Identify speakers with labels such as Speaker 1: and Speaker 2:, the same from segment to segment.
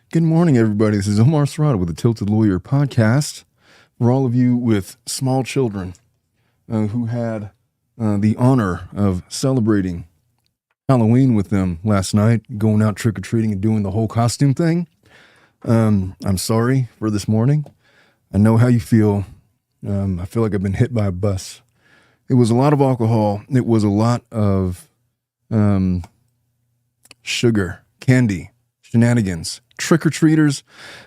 Speaker 1: Good morning, everybody. This is Omar Serrato with the Tilted Lawyer podcast. For all of you with small children who had the honor of celebrating Halloween with them last night, going out trick-or-treating and doing the whole costume thing, I'm sorry for this morning. I know how you feel. I feel like I've been hit by a bus. It was a lot of alcohol. It was a lot of sugar, candy, shenanigans, trick-or-treaters.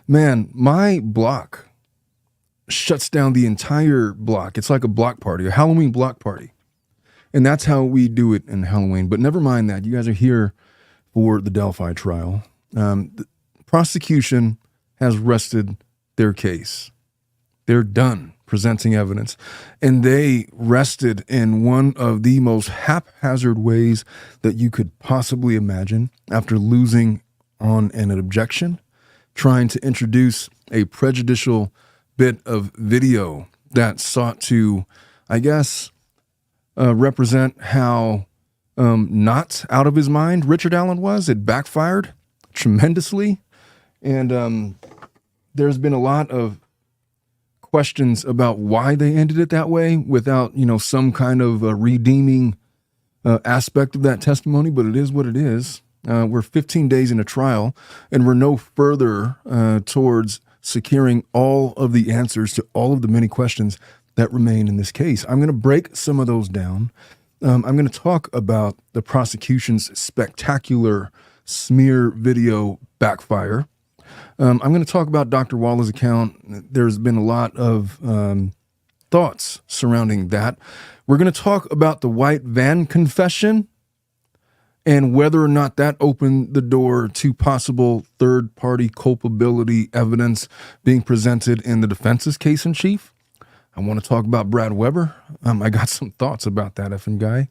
Speaker 1: Man, my block shuts down the entire block. It's like a block party, a Halloween block party. And that's how we do it in Halloween. But never mind that. You guys are here for the Delphi trial. The prosecution has rested their case. They're done presenting evidence. And they rested in one of the most haphazard ways that you could possibly imagine after losing on an objection, trying to introduce a prejudicial bit of video that sought to, I guess, represent how not out of his mind Richard Allen was. It backfired tremendously. And there's been a lot of questions about why they ended it that way without, some kind of a redeeming aspect of that testimony. But it is what it is. We're 15 days in a trial, and we're no further towards securing all of the answers to all of the many questions that remain in this case. I'm going to break some of those down. I'm going to talk about the prosecution's spectacular smear video backfire. I'm going to talk about Dr. Walla's account. There's been a lot of thoughts surrounding that. We're going to talk about the white van confession and whether or not that opened the door to possible third-party culpability evidence being presented in the defense's case in chief. I want to talk about Brad Weber. I got some thoughts about that effing guy.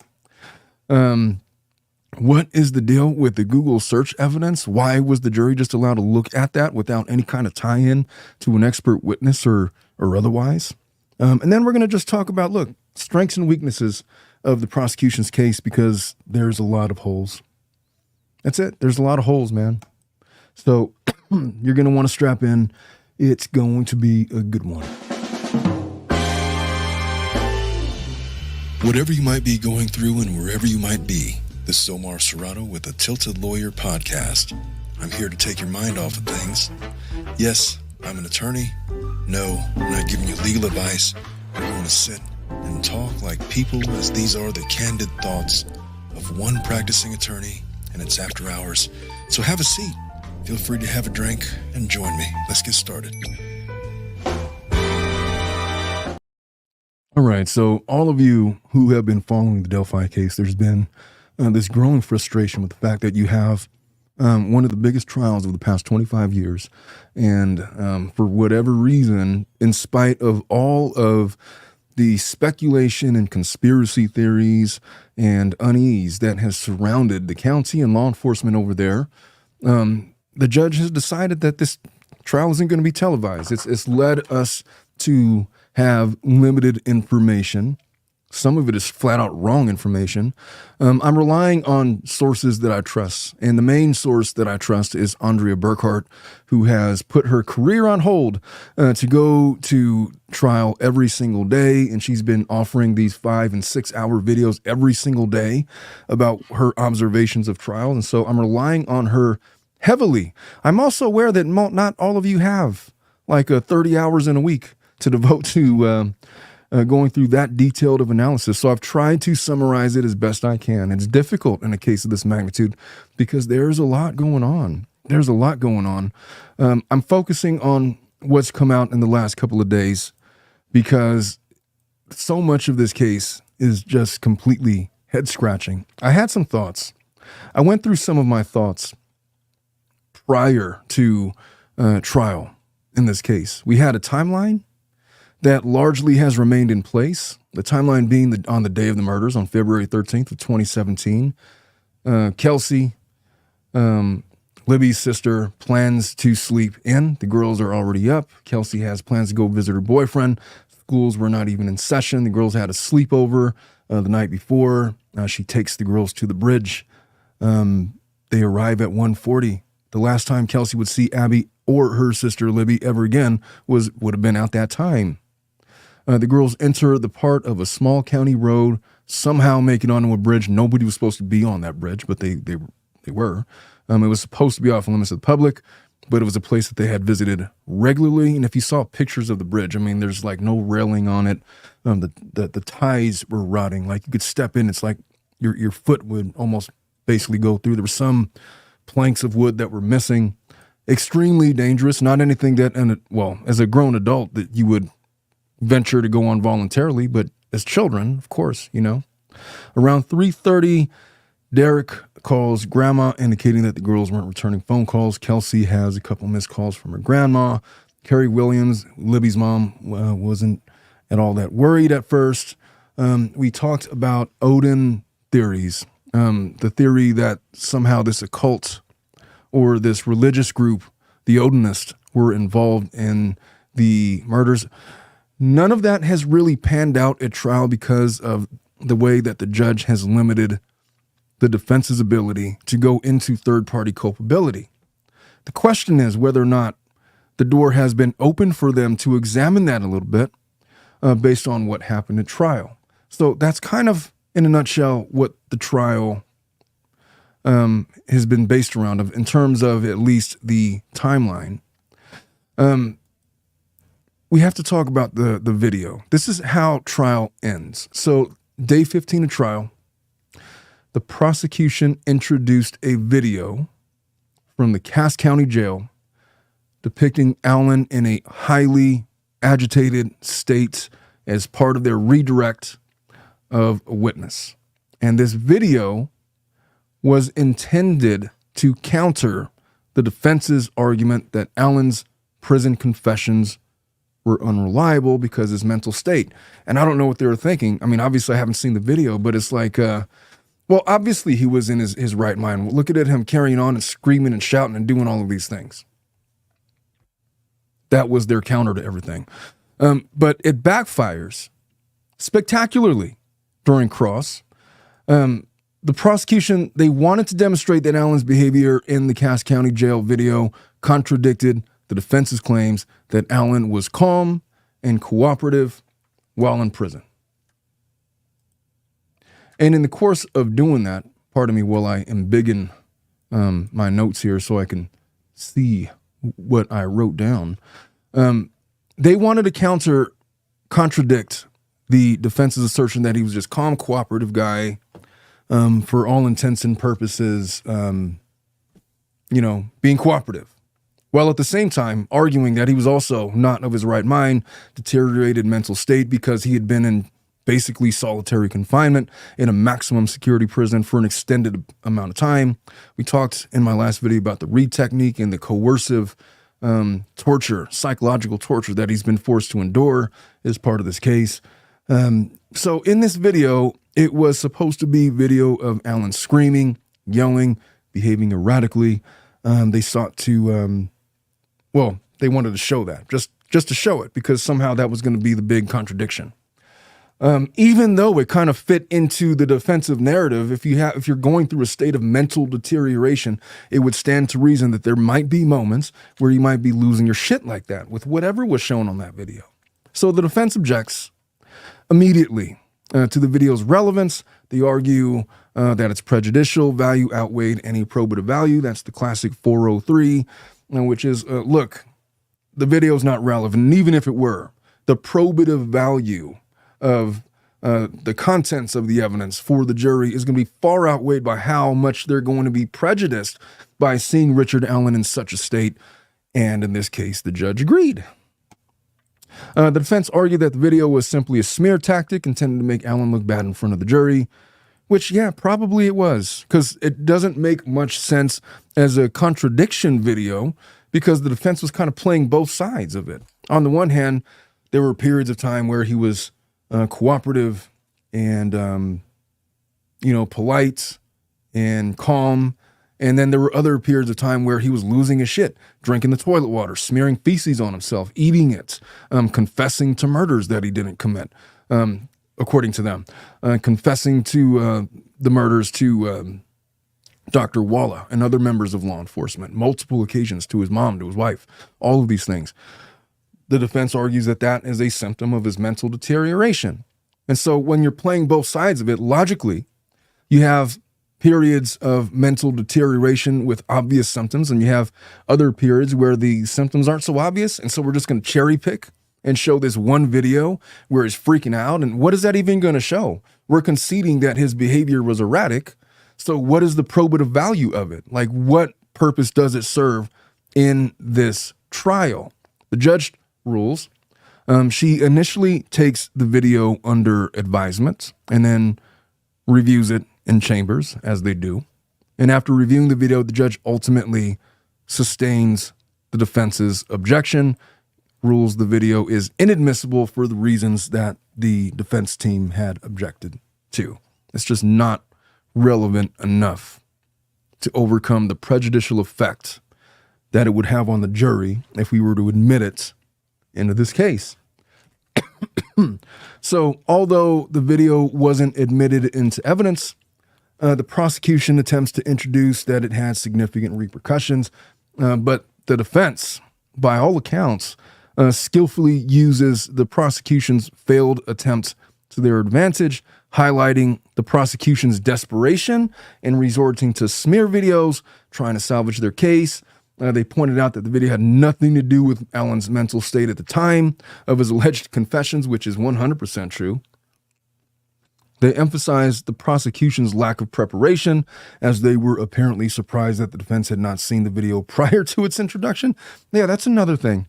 Speaker 1: What is the deal with the Google search evidence? Why was the jury just allowed to look at that without any kind of tie-in to an expert witness or otherwise? And then we're going to just talk about, strengths and weaknesses of the prosecution's case, because there's a lot of holes. That's it. There's a lot of holes, man. So you're going to want to strap in. It's going to be a good one.
Speaker 2: Whatever you might be going through and wherever you might be, this is Omar Serrato with the Tilted Lawyer podcast. I'm here to take your mind off of things. Yes, I'm an attorney. No, I'm not giving you legal advice. We're going to sit and talk like people, as these are the candid thoughts of one practicing attorney, and it's after hours. So have a seat. Feel free to have a drink and join me. Let's get started.
Speaker 1: All right, so all of you who have been following the Delphi case, there's been this growing frustration with the fact that you have one of the biggest trials of the past 25 years. And for whatever reason, in spite of all of the speculation and conspiracy theories and unease that has surrounded the county and law enforcement over there, the judge has decided that this trial isn't going to be televised. It's led us to have limited information. Some of it is flat out wrong information. I'm relying on sources that I trust. And the main source that I trust is Andrea Burkhart, who has put her career on hold to go to trial every single day. And she's been offering these 5 and 6 hour videos every single day about her observations of trial. And so I'm relying on her heavily. I'm also aware that not all of you have like 30 hours in a week to devote to going through that detailed of analysis. So I've tried to summarize it as best I can. It's difficult in a case of this magnitude because there's a lot going on. I'm focusing on what's come out in the last couple of days because so much of this case is just completely head-scratching. I had some thoughts. I went through some of my thoughts prior to trial in this case. We had a timeline that largely has remained in place. The timeline being on the day of the murders on February 13th of 2017. Kelsey, Libby's sister, plans to sleep in. The girls are already up. Kelsey has plans to go visit her boyfriend. Schools were not even in session. The girls had a sleepover the night before. She takes the girls to the bridge. They arrive at 1:40 the last time Kelsey would see Abby or her sister Libby ever again would have been at that time. The girls enter the part of a small county road, somehow make it onto a bridge. Nobody was supposed to be on that bridge, but they were. It was supposed to be off limits to the public, but it was a place that they had visited regularly. And if you saw pictures of the bridge, I mean, there's like no railing on it. The ties were rotting. Like you could step in, it's like your foot would almost basically go through. There were some planks of wood that were missing. Extremely dangerous. Not anything that, as a grown adult, that you would venture to go on voluntarily, but as children, of course, Around 3:30, Derek calls grandma, indicating that the girls weren't returning phone calls. Kelsey has a couple missed calls from her grandma. Carrie Williams, Libby's mom, wasn't at all that worried at first. We talked about Odin theories, the theory that somehow this occult or this religious group, the Odinists, were involved in the murders. None of that has really panned out at trial because of the way that the judge has limited the defense's ability to go into third-party culpability. The question is whether or not the door has been opened for them to examine that a little bit based on what happened at trial. So that's kind of, in a nutshell, what the trial has been based around in terms of at least the timeline. We have to talk about the video. This is how trial ends. So day 15 of trial, the prosecution introduced a video from the Cass County Jail depicting Allen in a highly agitated state as part of their redirect of a witness. And this video was intended to counter the defense's argument that Allen's prison confessions were unreliable because of his mental state. And I don't know what they were thinking. I mean, obviously I haven't seen the video, but it's like, obviously he was in his right mind. Look at him carrying on and screaming and shouting and doing all of these things. That was their counter to everything. But it backfires spectacularly during cross. The prosecution, they wanted to demonstrate that Allen's behavior in the Cass County Jail video contradicted the defense's claims that Allen was calm and cooperative while in prison. And in the course of doing that, pardon me while I embiggen my notes here so I can see what I wrote down. They wanted to contradict the defense's assertion that he was just calm, cooperative guy, for all intents and purposes, being cooperative. While at the same time arguing that he was also not of his right mind, deteriorated mental state because he had been in basically solitary confinement in a maximum security prison for an extended amount of time. We talked in my last video about the Reed technique and the coercive torture, psychological torture that he's been forced to endure as part of this case. So in this video, it was supposed to be video of Allen screaming, yelling, behaving erratically. They sought to, they wanted to show that, just to show it, because somehow that was going to be the big contradiction. Even though it kind of fit into the defensive narrative, if you're going through a state of mental deterioration, it would stand to reason that there might be moments where you might be losing your shit like that with whatever was shown on that video. So the defense objects immediately to the video's relevance. They argue that its prejudicial value outweighed any probative value. That's the classic 403, which is, look, the video's not relevant. And even if it were, the probative value of the contents of the evidence for the jury is going to be far outweighed by how much they're going to be prejudiced by seeing Richard Allen in such a state. And in this case, the judge agreed. The defense argued that the video was simply a smear tactic intended to make Allen look bad in front of the jury, which, yeah, probably it was, because it doesn't make much sense as a contradiction video because the defense was kind of playing both sides of it. On the one hand, there were periods of time where he was cooperative and, polite and calm. And then there were other periods of time where he was losing his shit, drinking the toilet water, smearing feces on himself, eating it, confessing to murders that he didn't commit, according to them, confessing to the murders to Dr. Walla and other members of law enforcement, multiple occasions to his mom, to his wife, all of these things. The defense argues that that is a symptom of his mental deterioration. And so when you're playing both sides of it, logically, you have periods of mental deterioration with obvious symptoms, and you have other periods where the symptoms aren't so obvious. And so we're just going to cherry pick and show this one video where he's freaking out. And what is that even going to show? We're conceding that his behavior was erratic. So what is the probative value of it? Like, what purpose does it serve in this trial? The judge rules. She initially takes the video under advisement and then reviews it in chambers, as they do. And after reviewing the video, the judge ultimately sustains the defense's objection, rules the video is inadmissible for the reasons that the defense team had objected to. It's just not relevant enough to overcome the prejudicial effect that it would have on the jury if we were to admit it into this case. So although the video wasn't admitted into evidence, the prosecution attempts to introduce that it had significant repercussions, but the defense, by all accounts, skillfully uses the prosecution's failed attempt to their advantage, highlighting the prosecution's desperation and resorting to smear videos, trying to salvage their case. They pointed out that the video had nothing to do with Allen's mental state at the time of his alleged confessions, which is 100% true. They emphasized the prosecution's lack of preparation, as they were apparently surprised that the defense had not seen the video prior to its introduction. Yeah, that's another thing.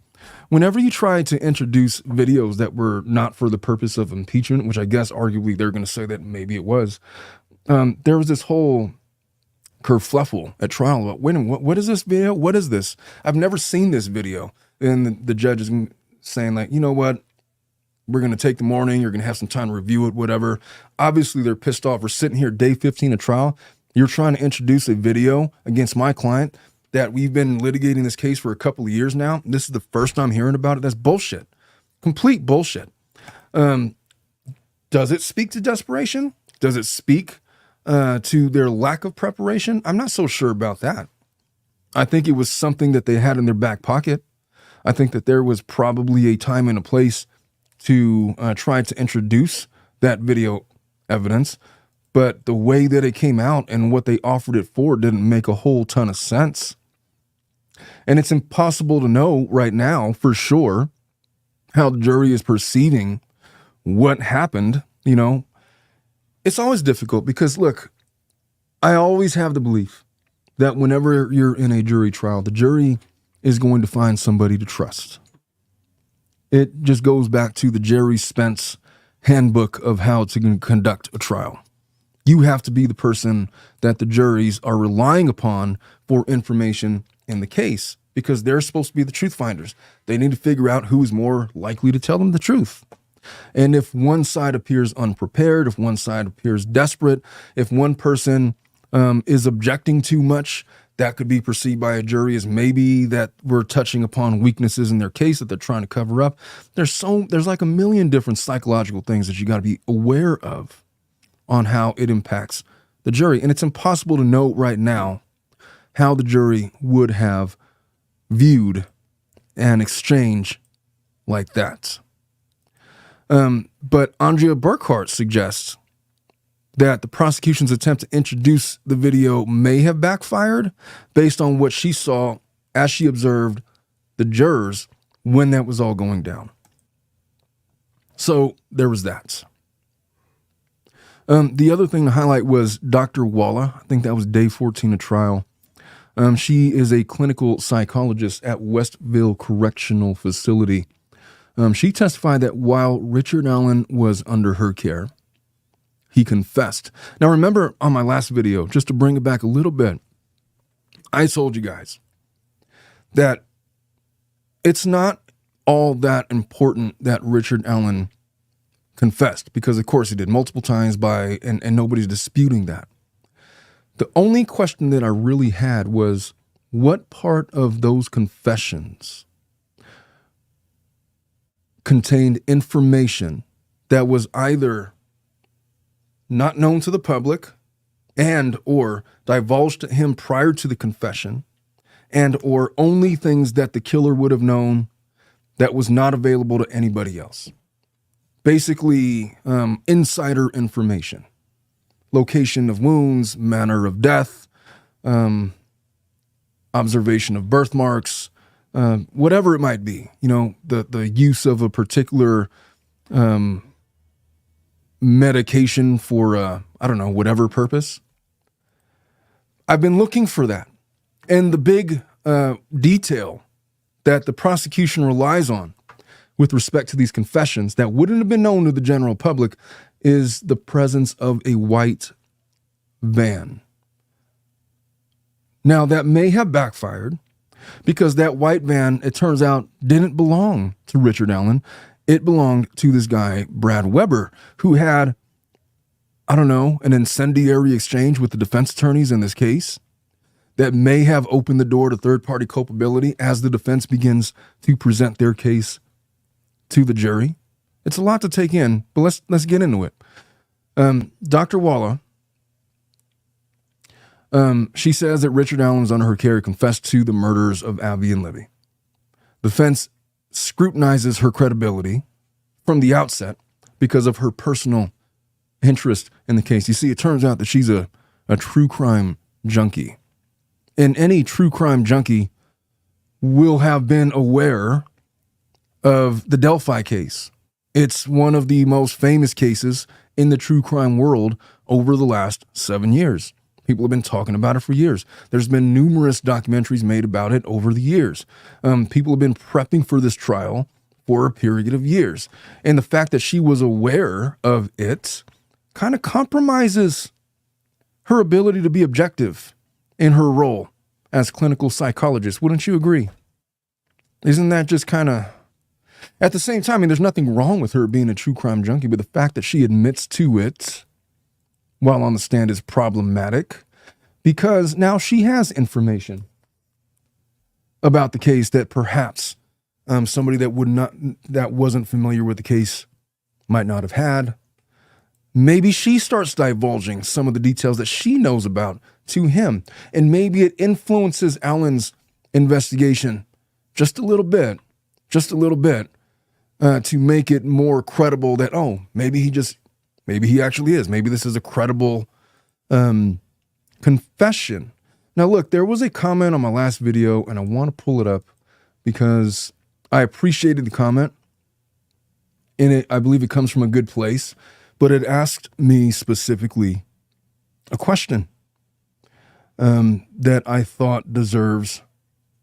Speaker 1: Whenever you try to introduce videos that were not for the purpose of impeachment, which I guess arguably they're going to say that maybe it was, there was this whole kerfluffle at trial about, wait a minute, what is this video? What is this? I've never seen this video. And the judge is saying, like, you know what? We're going to take the morning. You're going to have some time to review it, whatever. Obviously, they're pissed off. We're sitting here day 15 of trial. You're trying to introduce a video against my client that we've been litigating this case for a couple of years now. This is the first time hearing about it. That's bullshit. Complete bullshit. Does it speak to desperation? Does it speak to their lack of preparation? I'm not so sure about that. I think it was something that they had in their back pocket. I think that there was probably a time and a place to try to introduce that video evidence, but the way that it came out and what they offered it for didn't make a whole ton of sense. And it's impossible to know right now for sure how the jury is perceiving what happened. You know, it's always difficult because, look, I always have the belief that whenever you're in a jury trial, the jury is going to find somebody to trust. It just goes back to the Jerry Spence handbook of how to conduct a trial. You have to be the person that the juries are relying upon for information in the case, because they're supposed to be the truth finders. They need to figure out who is more likely to tell them the truth. And if one side appears unprepared, if one side appears desperate, if one person is objecting too much, that could be perceived by a jury as maybe that we're touching upon weaknesses in their case that they're trying to cover up. There's like a million different psychological things that you got to be aware of on how it impacts the jury. And it's impossible to know right now how the jury would have viewed an exchange like that. But Andrea Burkhart suggests that the prosecution's attempt to introduce the video may have backfired based on what she saw as she observed the jurors when that was all going down. So there was that. The other thing to highlight was Dr. Walla. I think that was day 14 of trial. She is a clinical psychologist at Westville Correctional Facility. She testified that while Richard Allen was under her care, he confessed. Now, remember on my last video, just to bring it back a little bit, I told you guys that it's not all that important that Richard Allen confessed, because of course he did multiple times and nobody's disputing that. The only question that I really had was, what part of those confessions contained information that was either not known to the public and or divulged to him prior to the confession, and or only things that the killer would have known that was not available to anybody else. Basically, insider information, location of wounds, manner of death, observation of birthmarks, whatever it might be, the use of a particular medication for, whatever purpose. I've been looking for that. And the big detail that the prosecution relies on with respect to these confessions that wouldn't have been known to the general public is the presence of a white van. Now, that may have backfired because that white van, it turns out, didn't belong to Richard Allen. It belonged to this guy, Brad Weber, who had, an incendiary exchange with the defense attorneys in this case that may have opened the door to third-party culpability as the defense begins to present their case to the jury. It's a lot to take in, but let's get into it. Dr. Walla, she says that Richard Allen was under her care, confessed to the murders of Abby and Libby. The defense scrutinizes her credibility from the outset because of her personal interest in the case. You see, it turns out that she's a true crime junkie. And any true crime junkie will have been aware of the Delphi case. It's one of the most famous cases in the true crime world over the last 7 years. People have been talking about it for years. There's been numerous documentaries made about it over the years. People have been prepping for this trial for a period of years. And the fact that she was aware of it kind of compromises her ability to be objective in her role as clinical psychologist. Wouldn't you agree? Isn't that just kind of... At the same time, there's nothing wrong with her being a true crime junkie, but the fact that she admits to it while on the stand is problematic because now she has information about the case that perhaps somebody that wasn't familiar with the case might not have had. Maybe she starts divulging some of the details that she knows about to him, and maybe it influences Allen's investigation just a little bit, to make it more credible that, maybe he actually is. Maybe this is a credible confession. Now, look, there was a comment on my last video, and I want to pull it up because I appreciated the comment. And I believe it comes from a good place, but it asked me specifically a question that I thought deserves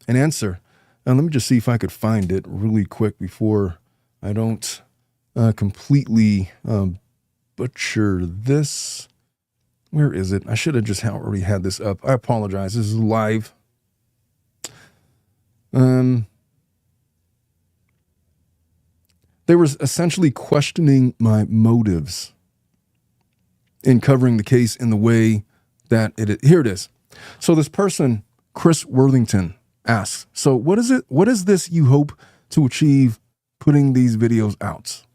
Speaker 1: an answer. Now, let me just see if I could find it really quick before I don't completely butcher this. Where is it? I should have just already had this up. I apologize. This is live. They were essentially questioning my motives in covering the case in the way that here it is. So this person, Chris Worthington, asks, so what is this you hope to achieve putting these videos out?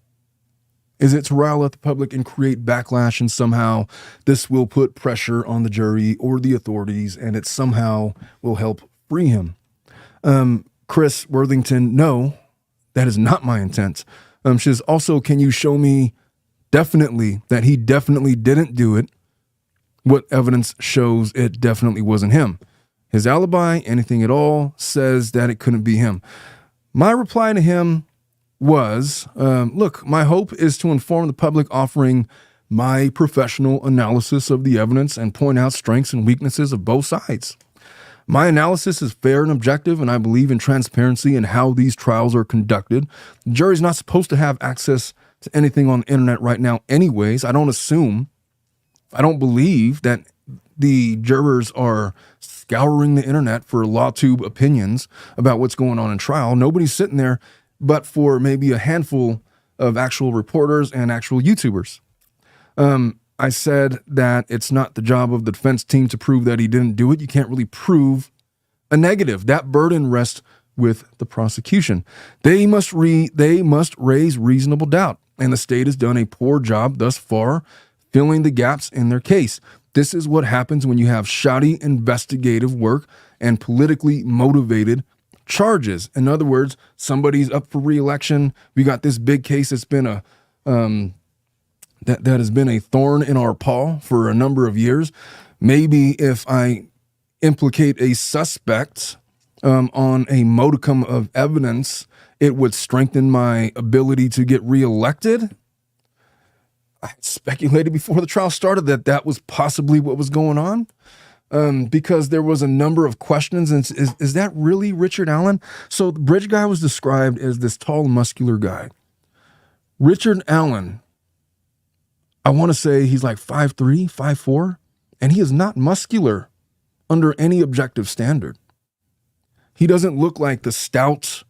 Speaker 1: Is it to rile up the public and create backlash, and somehow this will put pressure on the jury or the authorities and it somehow will help free him? Chris Worthington, no, that is not my intent. She says, also, can you show me definitely that he definitely didn't do it? What evidence shows it definitely wasn't him? His alibi, anything at all, says that it couldn't be him. My reply to him was, look, my hope is to inform the public, offering my professional analysis of the evidence and point out strengths and weaknesses of both sides. My analysis is fair and objective, and I believe in transparency in how these trials are conducted. The jury's not supposed to have access to anything on the internet right now anyways. I don't believe that the jurors are scouring the internet for LawTube opinions about what's going on in trial. Nobody's sitting there but for maybe a handful of actual reporters and actual YouTubers. I said that it's not the job of the defense team to prove that he didn't do it. You can't really prove a negative. That burden rests with the prosecution. They must raise reasonable doubt, and the state has done a poor job thus far filling the gaps in their case. This is what happens when you have shoddy investigative work and politically motivated charges. In other words, somebody's up for re-election. We got this big case that's been that has been a thorn in our paw for a number of years. Maybe if I implicate a suspect on a modicum of evidence, it would strengthen my ability to get reelected. I speculated before the trial started that that was possibly what was going on, because there was a number of questions. And is that really Richard Allen? So the bridge guy was described as this tall, muscular guy. Richard Allen, I want to say he's like 5'3", 5'4", and he is not muscular under any objective standard. He doesn't look like the stout,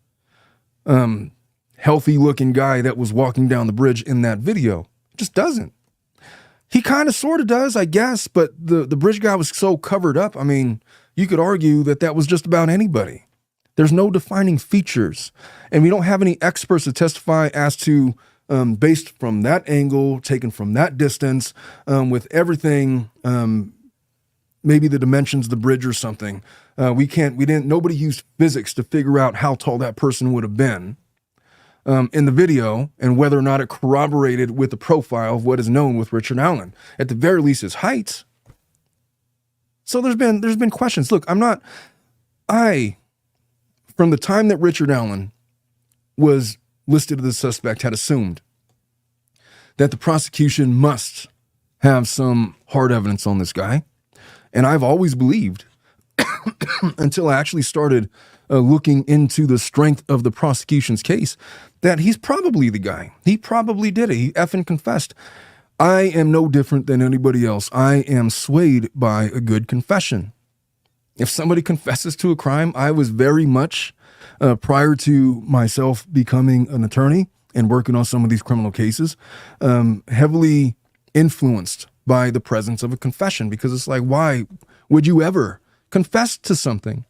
Speaker 1: healthy-looking guy that was walking down the bridge in that video. Just doesn't. He kind of sort of does, I guess, but the bridge guy was so covered up. I mean, you could argue that that was just about anybody. There's no defining features, and we don't have any experts to testify as to, based from that angle, taken from that distance, with everything, maybe the dimensions of the bridge or something. Nobody used physics to figure out how tall that person would have been in the video, and whether or not it corroborated with the profile of what is known with Richard Allen, at the very least his height. So there's been questions. Look, from the time that Richard Allen was listed as the suspect, had assumed that the prosecution must have some hard evidence on this guy. And I've always believed, until I actually started looking into the strength of the prosecution's case, that he's probably the guy. He probably did it. He effing confessed. I am no different than anybody else. I am swayed by a good confession. If somebody confesses to a crime, I was very much, prior to myself becoming an attorney and working on some of these criminal cases, heavily influenced by the presence of a confession, because it's like, why would you ever confess to something?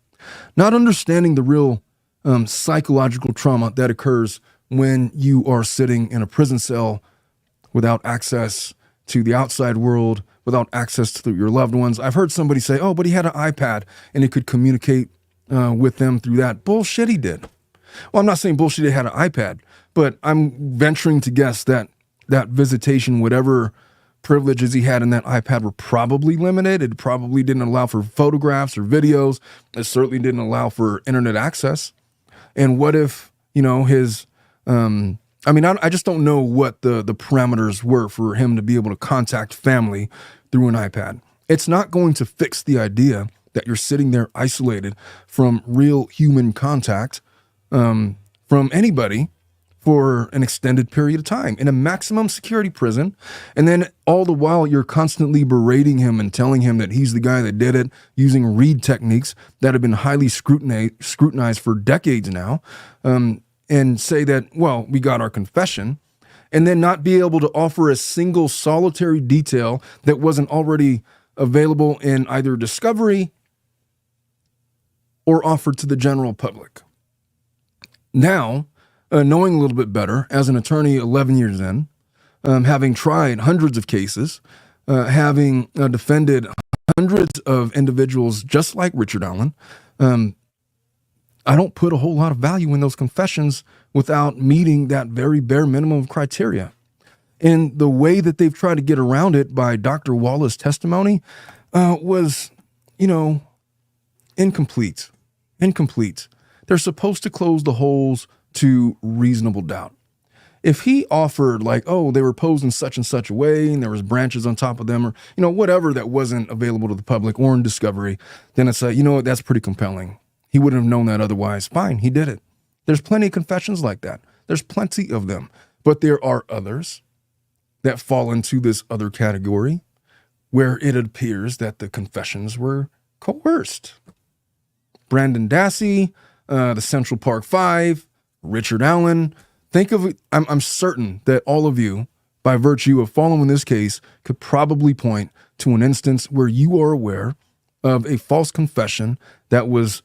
Speaker 1: Not understanding the real psychological trauma that occurs when you are sitting in a prison cell without access to the outside world, without access to your loved ones. I've heard somebody say, oh, but he had an iPad and he could communicate with them through that. Bullshit, he did. Well, I'm not saying bullshit, he had an iPad, but I'm venturing to guess that that visitation, whatever privileges he had in that iPad, were probably limited. It probably didn't allow for photographs or videos. It certainly didn't allow for internet access. And what if, his, I just don't know what the parameters were for him to be able to contact family through an iPad. It's not going to fix the idea that you're sitting there isolated from real human contact, from anybody, for an extended period of time in a maximum security prison. And then all the while you're constantly berating him and telling him that he's the guy that did it, using read techniques that have been highly scrutinized for decades now, and say that, well, we got our confession, and then not be able to offer a single solitary detail that wasn't already available in either discovery or offered to the general public. Now, knowing a little bit better, as an attorney 11 years in, having tried hundreds of cases, having defended hundreds of individuals just like Richard Allen, I don't put a whole lot of value in those confessions without meeting that very bare minimum of criteria. And the way that they've tried to get around it by Dr. Walla's testimony was, incomplete. They're supposed to close the holes to reasonable doubt. If he offered like, oh, they were posed in such and such a way and there was branches on top of them, or, whatever that wasn't available to the public or in discovery, then it's like, what, that's pretty compelling. He wouldn't have known that otherwise. Fine, he did it. There's plenty of confessions like that. There's plenty of them. But there are others that fall into this other category where it appears that the confessions were coerced. Brandon Dassey, the Central Park Five, Richard Allen. Think of it. I'm certain that all of you, by virtue of following this case, could probably point to an instance where you are aware of a false confession that was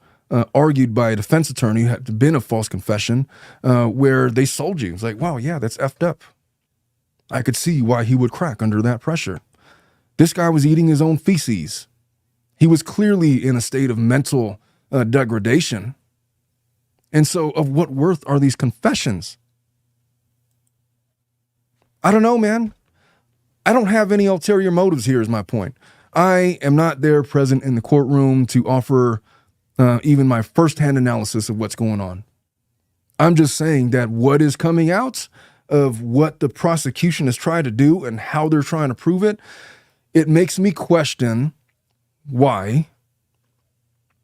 Speaker 1: argued by a defense attorney who had been a false confession, where they sold you. It's like, wow, yeah, that's effed up. I could see why he would crack under that pressure. This guy was eating his own feces. He was clearly in a state of mental degradation. And so of what worth are these confessions? I don't know, man. I don't have any ulterior motives here is my point. I am not there present in the courtroom to offer even my firsthand analysis of what's going on. I'm just saying that what is coming out of what the prosecution has tried to do and how they're trying to prove it, it makes me question why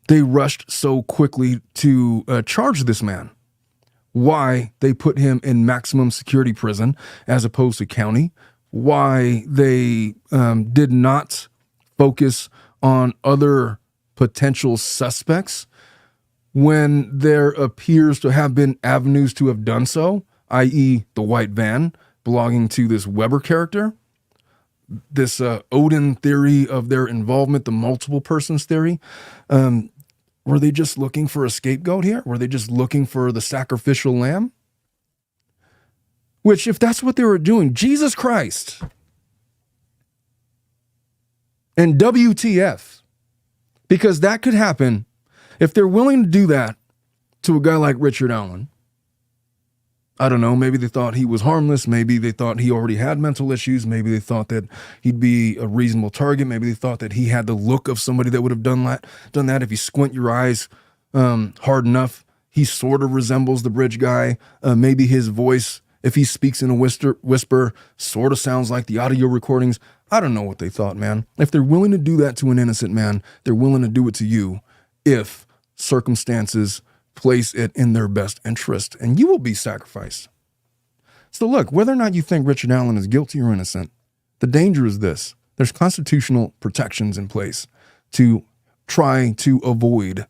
Speaker 1: they rushed so quickly to charge this man, why they put him in maximum security prison as opposed to county, why they did not focus on other potential suspects when there appears to have been avenues to have done so, i.e. the white van belonging to this Weber character, this Odin theory of their involvement, the multiple persons theory. Were they just looking for a scapegoat here? Were they just looking for the sacrificial lamb? Which, if that's what they were doing, Jesus Christ and WTF, because that could happen if they're willing to do that to a guy like Richard Allen. I don't know, maybe they thought he was harmless. Maybe they thought he already had mental issues. Maybe they thought that he'd be a reasonable target. Maybe they thought that he had the look of somebody that would have done that. If you squint your eyes hard enough, he sort of resembles the bridge guy. Maybe his voice, if he speaks in a whisper, sort of sounds like the audio recordings. I don't know what they thought, man. If they're willing to do that to an innocent man, they're willing to do it to you if circumstances place it in their best interest, and you will be sacrificed. So look, whether or not you think Richard Allen is guilty or innocent, the danger is this. There's constitutional protections in place to try to avoid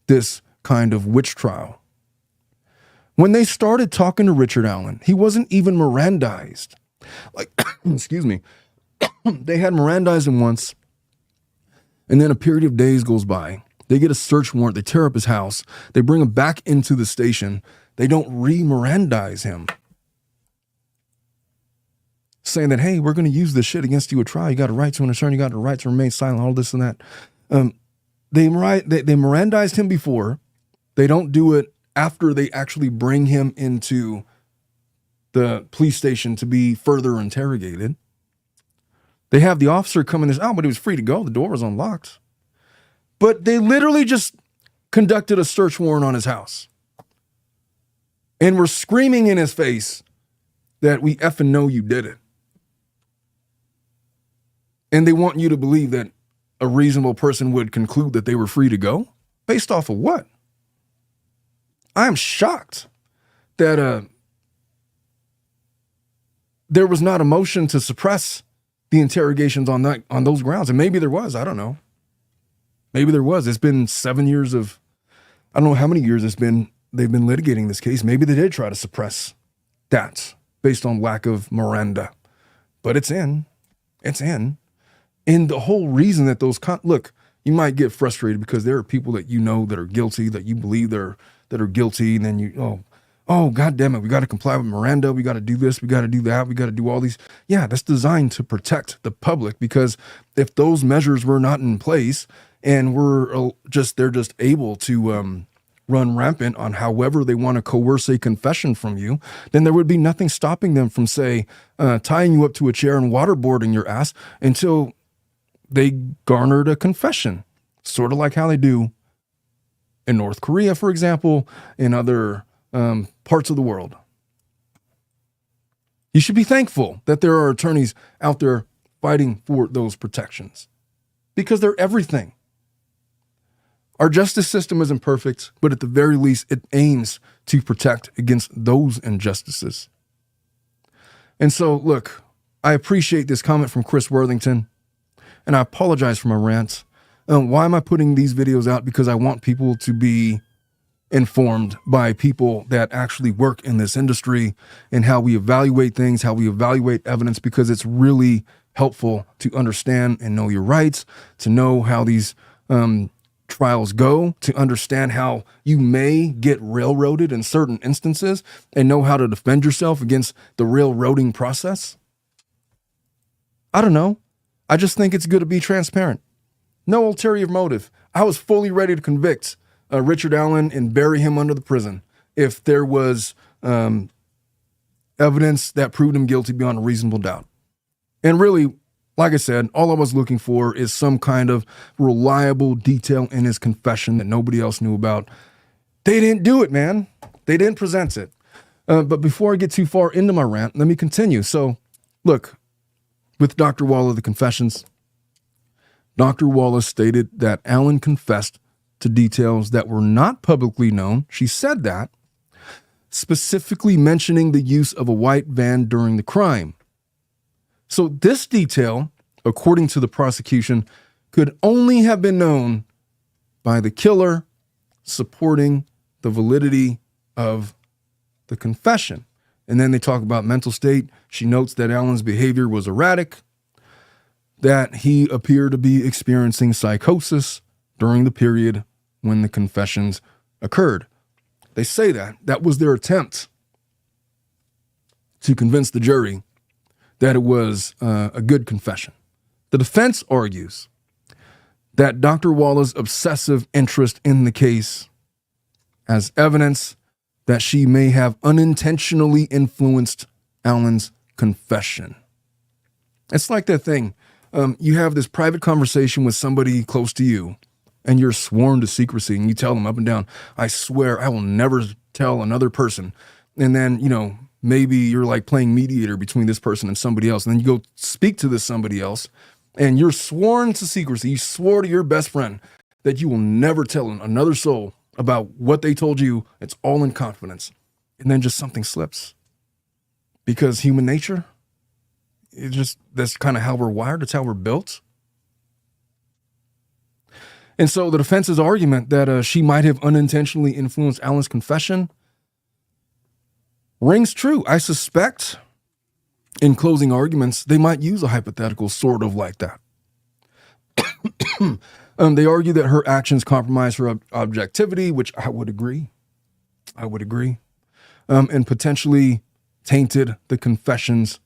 Speaker 1: this kind of witch trial. When they started talking to Richard Allen, he wasn't even Mirandized. Like, excuse me, they had Mirandized him once, and then a period of days goes by. They get a search warrant. They tear up his house. They bring him back into the station. They don't re-Mirandize him, saying that, hey, we're going to use this shit against you at trial. You got a right to an attorney. You got a right to remain silent, all this and that. They Mirandized him before. They don't do it after they actually bring him into the police station to be further interrogated. They have the officer come in but he was free to go. The door was unlocked. But they literally just conducted a search warrant on his house and were screaming in his face that we effing know you did it. And they want you to believe that a reasonable person would conclude that they were free to go? Based off of what? I am shocked that there was not a motion to suppress the interrogations on those grounds. And maybe there was, I don't know. Maybe there was. It's been 7 years of, I don't know how many years they've been litigating this case. Maybe they did try to suppress that based on lack of Miranda. But it's in. And the whole reason that look, you might get frustrated because there are people that you know that are guilty, that you believe that are guilty, and then oh, God damn it, we got to comply with Miranda, we got to do this, we got to do that, we got to do all these. Yeah, that's designed to protect the public, because if those measures were not in place and they're just able to run rampant on however they want to coerce a confession from you, then there would be nothing stopping them from, say, tying you up to a chair and waterboarding your ass until they garnered a confession, sort of like how they do in North Korea, for example, in other parts of the world. You should be thankful that there are attorneys out there fighting for those protections, because they're everything. Our justice system isn't perfect, but at the very least, it aims to protect against those injustices. And so, look, I appreciate this comment from Chris Worthington, and I apologize for my rant. Why am I putting these videos out? Because I want people to be informed by people that actually work in this industry and how we evaluate things, how we evaluate evidence, because it's really helpful to understand and know your rights, to know how these trials go, to understand how you may get railroaded in certain instances and know how to defend yourself against the railroading process. I don't know. I just think it's good to be transparent. No ulterior motive. I was fully ready to convict Richard Allen and bury him under the prison if there was evidence that proved him guilty beyond a reasonable doubt. And really, like I said, all I was looking for is some kind of reliable detail in his confession that nobody else knew about. They didn't do it, man. They didn't present it. But before I get too far into my rant, let me continue. So, look, with Dr. Walla, the confessions, Dr. Walla stated that Allen confessed to details that were not publicly known. She said that, specifically mentioning the use of a white van during the crime. So this detail, according to the prosecution, could only have been known by the killer, supporting the validity of the confession. And then they talk about mental state. She notes that Allen's behavior was erratic, that he appeared to be experiencing psychosis during the period when the confessions occurred. They say that was their attempt to convince the jury that it was a good confession. The defense argues that Dr. Walla's obsessive interest in the case as evidence that she may have unintentionally influenced Allen's confession. It's like that thing. You have this private conversation with somebody close to you, and you're sworn to secrecy, and you tell them up and down, I swear I will never tell another person. And then, maybe you're like playing mediator between this person and somebody else. And then you go speak to this somebody else, and you're sworn to secrecy. You swore to your best friend that you will never tell another soul about what they told you. It's all in confidence. And then just something slips. Because human nature, that's kind of how we're wired. It's how we're built. And so the defense's argument that she might have unintentionally influenced Allen's confession rings true. I suspect in closing arguments, they might use a hypothetical sort of like that. They argue that her actions compromise her objectivity, which I would agree. And potentially tainted the confession's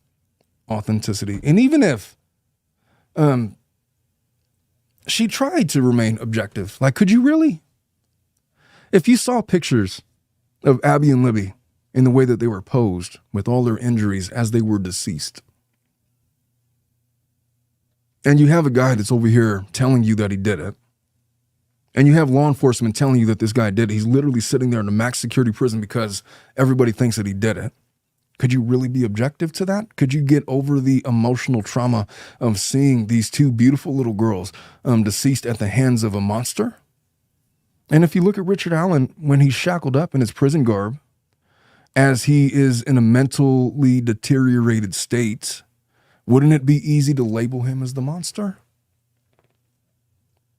Speaker 1: authenticity. And even if she tried to remain objective, like, could you really? If you saw pictures of Abby and Libby in the way that they were posed with all their injuries as they were deceased, and you have a guy that's over here telling you that he did it, and you have law enforcement telling you that this guy did it, he's literally sitting there in a max security prison because everybody thinks that he did it. Could you really be objective to that? Could you get over the emotional trauma of seeing these two beautiful little girls deceased at the hands of a monster? And if you look at Richard Allen, when he's shackled up in his prison garb, as he is in a mentally deteriorated state, wouldn't it be easy to label him as the monster?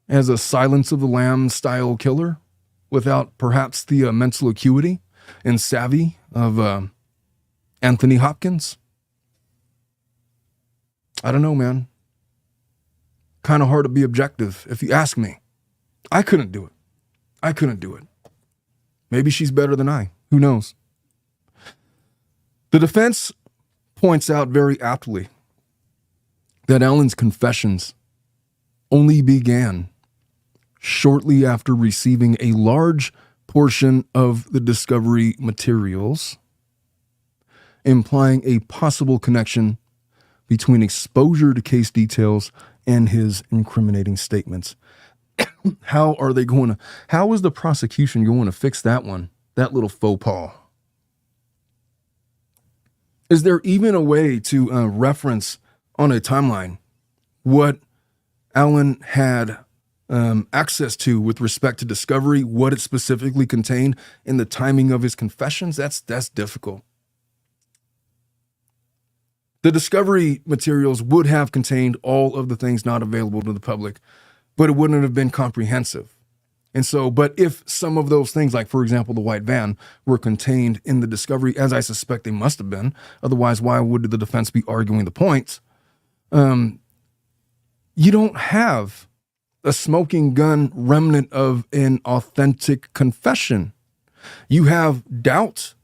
Speaker 1: As a Silence of the Lambs style killer, without perhaps the mental acuity and savvy of Anthony Hopkins? I don't know, man. Kind of hard to be objective, if you ask me. I couldn't do it. Maybe she's better than I. Who knows? The defense points out very aptly that Allen's confessions only began shortly after receiving a large portion of the discovery materials, implying a possible connection between exposure to case details and his incriminating statements. How is the prosecution going to fix that one? That little faux pas? Is there even a way to reference on a timeline what Allen had access to with respect to discovery, what it specifically contained, and the timing of his confessions? That's difficult. The discovery materials would have contained all of the things not available to the public, but it wouldn't have been comprehensive. And so, but if some of those things, like, for example, the white van, were contained in the discovery, as I suspect they must have been, otherwise, why would the defense be arguing the points? You don't have a smoking gun remnant of an authentic confession. You have doubt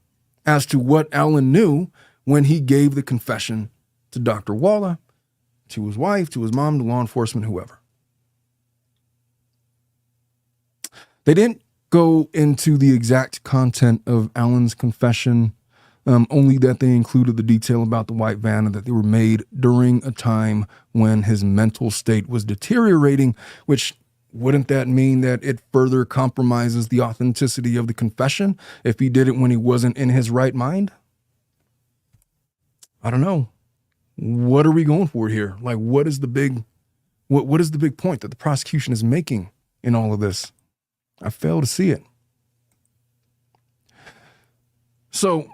Speaker 1: as to what Allen knew when he gave the confession to Dr. Walla, to his wife, to his mom, to law enforcement, whoever. They didn't go into the exact content of Alan's confession, only that they included the detail about the white van and that they were made during a time when his mental state was deteriorating, which wouldn't that mean that it further compromises the authenticity of the confession if he did it when he wasn't in his right mind? I don't know. What are we going for here? Like, what is the big point that the prosecution is making in all of this? I fail to see it. So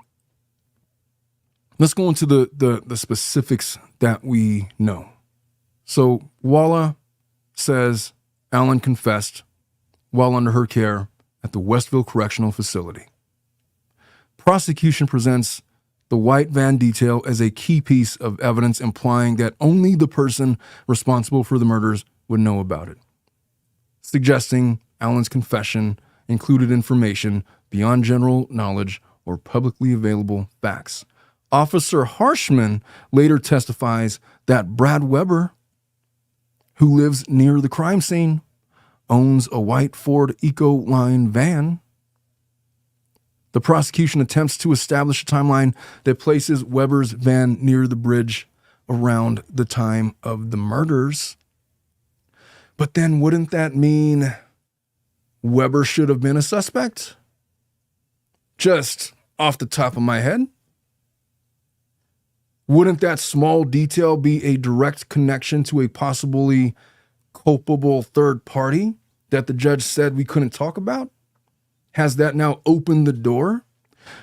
Speaker 1: let's go into the specifics that we know. So Walla says Alan confessed while under her care at the Westville Correctional Facility. Prosecution presents the white van detail as a key piece of evidence, implying that only the person responsible for the murders would know about it, suggesting Alan's confession included information beyond general knowledge or publicly available facts. Officer Harshman later testifies that Brad Weber, who lives near the crime scene, owns a white Ford Ecoline van. The prosecution attempts to establish a timeline that places Weber's van near the bridge around the time of the murders. But then wouldn't that mean Weber should have been a suspect? Just off the top of my head. Wouldn't that small detail be a direct connection to a possibly culpable third party that the judge said we couldn't talk about? Has that now opened the door?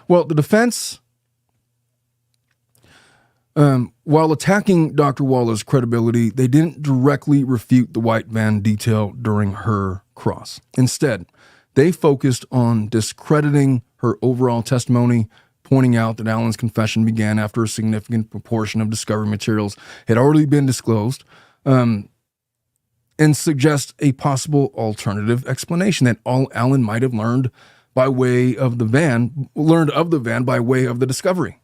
Speaker 1: Well, the defense, while attacking Dr. Walla's credibility, they didn't directly refute the white van detail during her cross. Instead, they focused on discrediting her overall testimony, pointing out that Alan's confession began after a significant proportion of discovery materials had already been disclosed, and suggest a possible alternative explanation that Alan might have learned of the van by way of the discovery,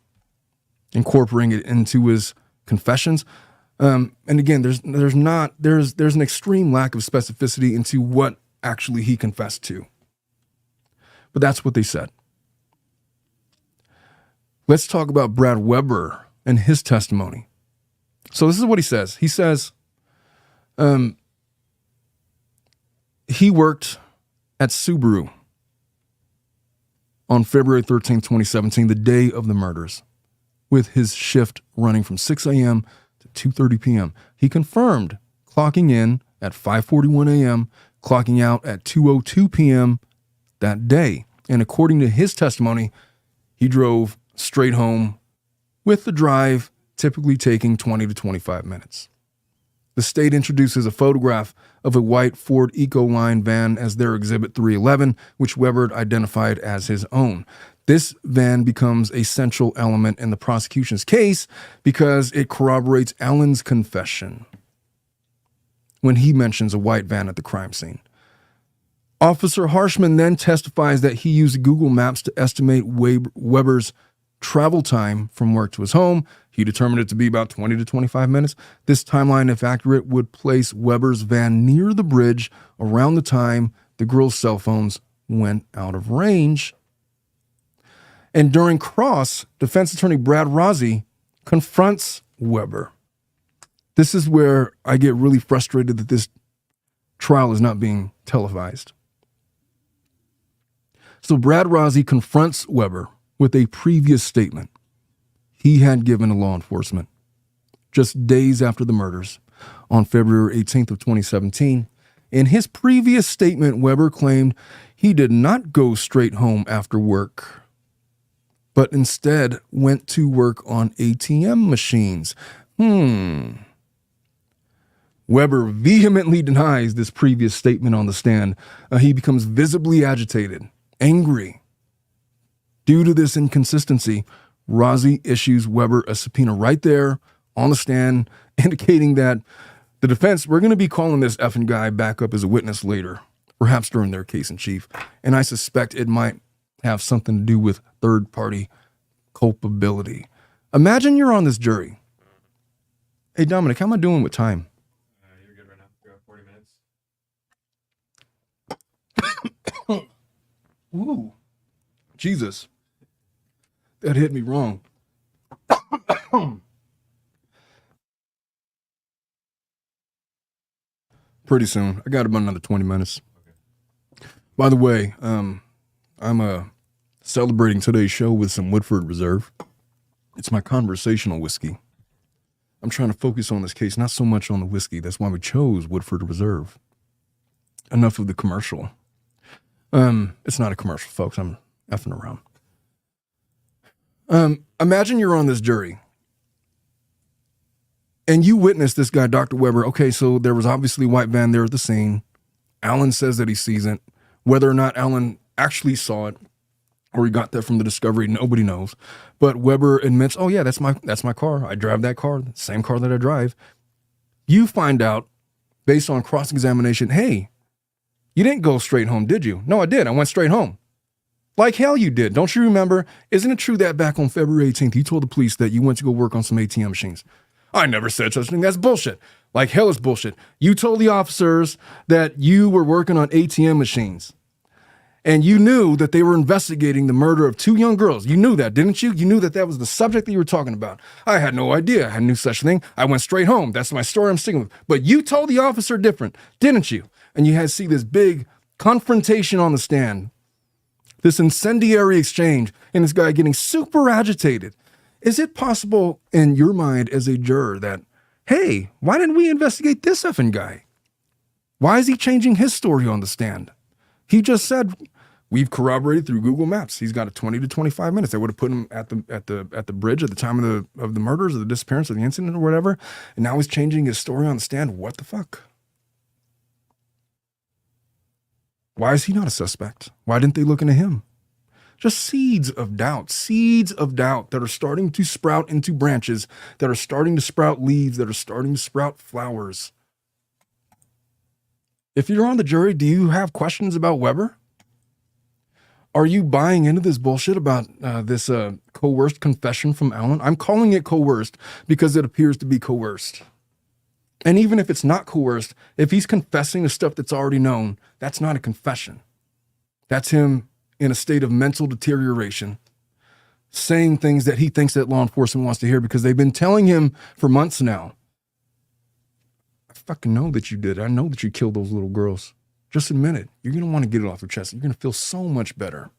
Speaker 1: incorporating it into his confessions. And again, there's an extreme lack of specificity into what actually he confessed to. But that's what they said. Let's talk about Brad Weber and his testimony. So this is what he says. He says, he worked at Subaru on February 13, 2017, the day of the murders, with his shift running from 6 a.m. to 2:30 p.m. He confirmed clocking in at 5:41 a.m., clocking out at 2:02 p.m. that day. And according to his testimony, he drove straight home, with the drive typically taking 20 to 25 minutes. The state introduces a photograph of a white Ford Ecoline van as their Exhibit 311, which Weber identified as his own. This van becomes a central element in the prosecution's case because it corroborates Alan's confession when he mentions a white van at the crime scene. Officer Harshman then testifies that he used Google Maps to estimate Weber's travel time from work to his home. He determined it to be about 20 to 25 minutes. This timeline, if accurate, would place Weber's van near the bridge around the time the girls' cell phones went out of range. And during cross, defense attorney Brad Rossi confronts Weber. This is where I get really frustrated that this trial is not being televised. So Brad Rossi confronts Weber with a previous statement he had given to law enforcement just days after the murders on February 18th of 2017. In his previous statement, Weber claimed he did not go straight home after work, but instead went to work on ATM machines. Weber vehemently denies this previous statement on the stand. He becomes visibly agitated, angry. Due to this inconsistency, Rossi issues Weber a subpoena right there on the stand, indicating that the defense, we're going to be calling this effing guy back up as a witness later, perhaps during their case in chief. And I suspect it might have something to do with third-party culpability. Imagine you're on this jury Hey, Dominic, how am I doing with time?
Speaker 3: You're good right now. You have 40 minutes.
Speaker 1: Ooh, Jesus. That hit me wrong. Pretty soon. I got about another 20 minutes.
Speaker 3: Okay.
Speaker 1: By the way, I'm celebrating today's show with some Woodford Reserve. It's my conversational whiskey. I'm trying to focus on this case, not so much on the whiskey. That's why we chose Woodford Reserve. Enough of the commercial. It's not a commercial, folks. I'm effing around. Imagine you're on this jury and you witness this guy, Dr. Weber. Okay, so there was obviously a white van there at the scene. Alan says that he sees it. Whether or not Alan actually saw it or he got that from the discovery, nobody knows. But Weber admits, oh yeah, that's my car. I drive that car, the same car that I drive. You find out based on cross-examination, hey, you didn't go straight home, did you? No, I did. I went straight home. Like hell you did. Don't you remember? Isn't it true that back on February 18th, you told the police that you went to go work on some ATM machines? I never said such a thing. That's bullshit. Like hell is bullshit. You told the officers that you were working on ATM machines. And you knew that they were investigating the murder of 2 young girls. You knew that, didn't you? You knew that that was the subject that you were talking about. I had no idea. I knew such a thing. I went straight home. That's my story I'm sticking with. But you told the officer different, didn't you? And you had to see this big confrontation on the stand. This incendiary exchange and this guy getting super agitated. Is it possible in your mind as a juror that, hey, why didn't we investigate this effing guy? Why is he changing his story on the stand? He just said, we've corroborated through Google Maps. He's got a 20 to 25 minutes. They would have put him at the bridge at the time of the murders or the disappearance of the incident or whatever. And now he's changing his story on the stand. What the fuck? Why is he not a suspect? Why didn't they look into him? Just seeds of doubt that are starting to sprout into branches, that are starting to sprout leaves, that are starting to sprout flowers. If you're on the jury, do you have questions about Weber? Are you buying into this bullshit about this coerced confession from Alan? I'm calling it coerced because it appears to be coerced. And even if it's not coerced, if he's confessing to stuff that's already known, that's not a confession. That's him in a state of mental deterioration, saying things that he thinks that law enforcement wants to hear because they've been telling him for months now. I fucking know that you did. I know that you killed those little girls. Just admit it. You're going to want to get it off your chest. You're going to feel so much better.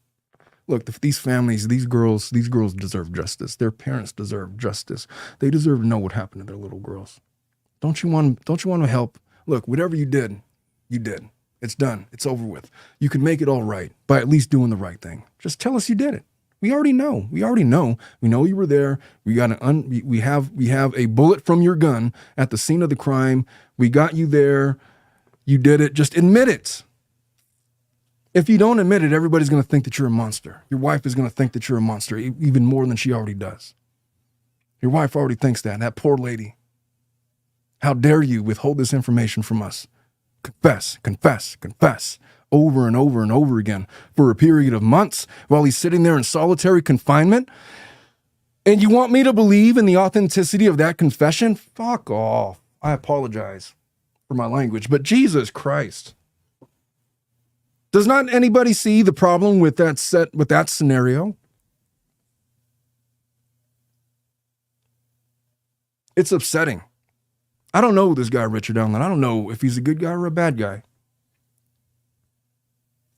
Speaker 1: Look, these families, these girls deserve justice. Their parents deserve justice. They deserve to know what happened to their little girls. Don't you want to help? Look, whatever you did, you did. It's done. It's over with. You can make it all right by at least doing the right thing. Just tell us you did it. We already know. We know you were there. We have a bullet from your gun at the scene of the crime. We got you there. You did it. Just admit it. If you don't admit it, everybody's going to think that you're a monster. Your wife is going to think that you're a monster, even more than she already does. Your wife already thinks that. That poor lady. How dare you withhold this information from us? Confess, confess, confess, over and over and over again for a period of months while he's sitting there in solitary confinement. And you want me to believe in the authenticity of that confession? Fuck off. I apologize for my language, but Jesus Christ. Does not anybody see the problem with that scenario? It's upsetting. I don't know this guy, Richard Allen. I don't know if he's a good guy or a bad guy.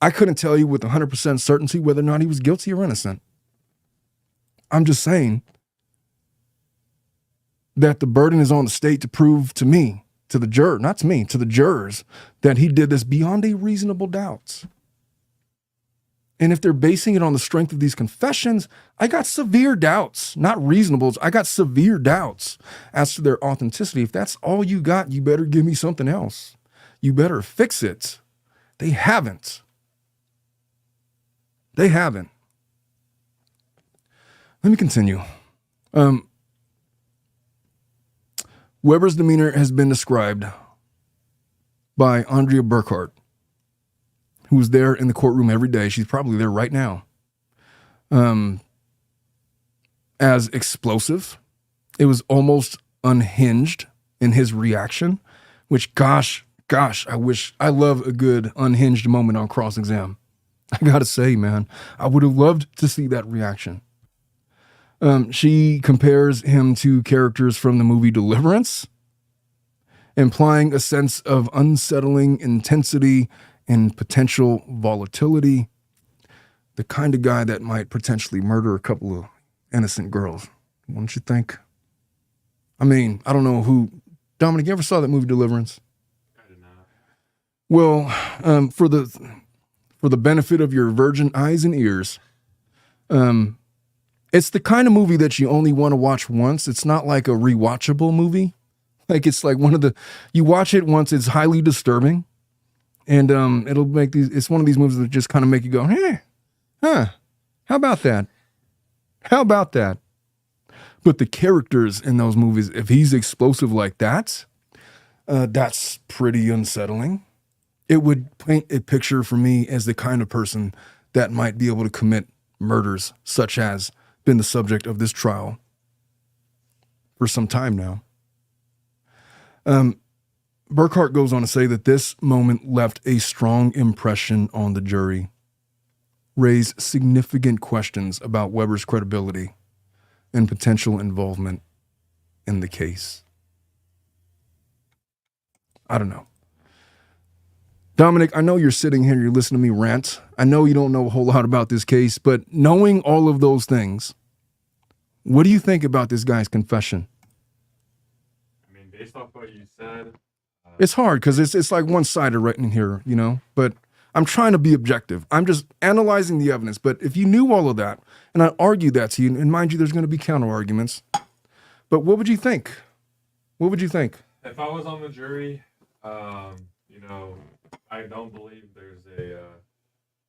Speaker 1: I couldn't tell you with 100% certainty whether or not he was guilty or innocent. I'm just saying that the burden is on the state to prove to me, to the juror, not to me, to the jurors, that he did this beyond a reasonable doubt. And if they're basing it on the strength of these confessions, I got severe doubts, not reasonables. I got severe doubts as to their authenticity. If that's all you got, you better give me something else. You better fix it. They haven't. They haven't. Let me continue. Weber's demeanor has been described by Andrea Burkhart, who was there in the courtroom every day. She's probably there right now. As explosive. It was almost unhinged in his reaction, which gosh, I love a good unhinged moment on cross-exam. I gotta say, man, I would have loved to see that reaction. She compares him to characters from the movie Deliverance, implying a sense of unsettling intensity and potential volatility. The kind of guy that might potentially murder a couple of innocent girls, wouldn't you think? I mean, I don't know who. Dominic, you ever saw that movie Deliverance?
Speaker 3: I did not.
Speaker 1: Well, for the benefit of your virgin eyes and ears, it's the kind of movie that you only want to watch once. It's not like a rewatchable movie. Like it's like you watch it once, it's highly disturbing, and it'll make it's one of these movies that just kind of make you go, hey, huh, how about that? How about that? But the characters in those movies, if he's explosive like that, that's pretty unsettling. It would paint a picture for me as the kind of person that might be able to commit murders, such as been the subject of this trial for some time now. Burkhart goes on to say that this moment left a strong impression on the jury, raised significant questions about Weber's credibility and potential involvement in the case. I don't know. Dominic, I know you're sitting here, you're listening to me rant. I know you don't know a whole lot about this case, but knowing all of those things, what do you think about this guy's confession?
Speaker 3: I mean, based off what you said,
Speaker 1: It's hard because it's like one-sided right in here, you know, but I'm trying to be objective. I'm just analyzing the evidence. But if you knew all of that, and I argued that to you, and mind you, there's going to be counter-arguments, but what would you think? What would you think?
Speaker 3: if I was on the jury, you know, I don't believe there's a,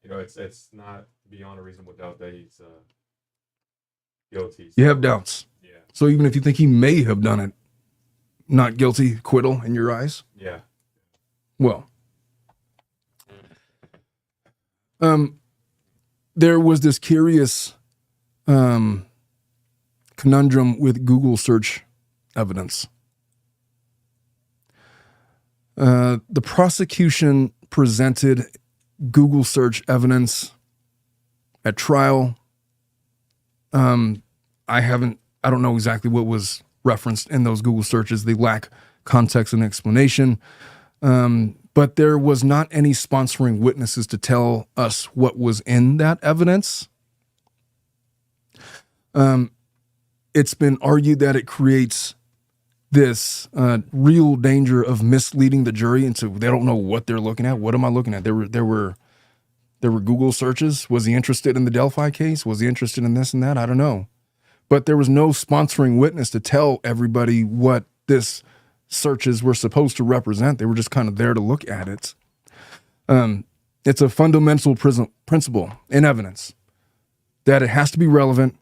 Speaker 3: you know, it's not beyond a reasonable doubt that he's guilty.
Speaker 1: You have doubts.
Speaker 3: Yeah.
Speaker 1: So even if you think he may have done it, not guilty, acquittal in your eyes?
Speaker 3: Yeah.
Speaker 1: Well, there was this curious conundrum with Google search evidence. The prosecution presented Google search evidence at trial. I don't know exactly what was referenced in those Google searches. They lack context and explanation. But there was not any sponsoring witnesses to tell us what was in that evidence. It's been argued that it creates this real danger of misleading the jury into they don't know what they're looking at. What am I looking at? There were Google searches. Was he interested in the Delphi case? Was he interested in this and that? I don't know. But there was no sponsoring witness to tell everybody what this searches were supposed to represent. They were just kind of there to look at it. It's a fundamental principle in evidence that it has to be relevant.